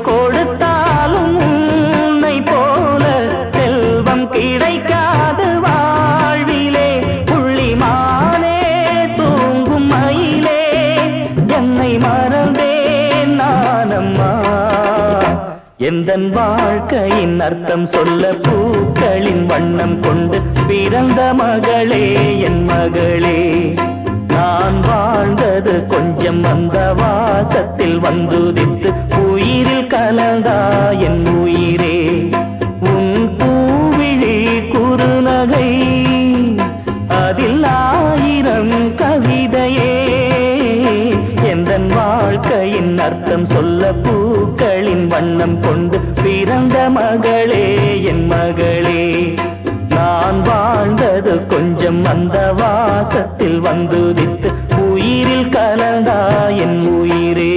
கொடுத்தாலும் உன்னை போல செல்வம் கிடைக்காது வாழ்விலே. புள்ளிமானே தூங்கும் மயிலே என்னை மறந்தேன் நானம்மா. எந்தன் வாழ்க்கையின் அர்த்தம் சொல்ல பூக்களின் வண்ணம் கொண்டு பிறந்த மகளே என் மகளே. நான் வாழ்ந்தது கொஞ்சம் அந்த வாசத்தில் வந்துதித்து உயிரில் கலந்தா என் உயிரே. உன் பூவிழி குறுநகை அதில் 1000 கவிதையே. எந்தன் வாழ்க்கையின் அர்த்தம் சொல்ல பூக்களின் வண்ணம் கொண்டு பிறந்த மகளே என் மகளே. நான் வாழ்ந்தது கொஞ்சம் அந்த வாசத்தில் வந்துதித்து உயிரில் கலந்தா என் உயிரே.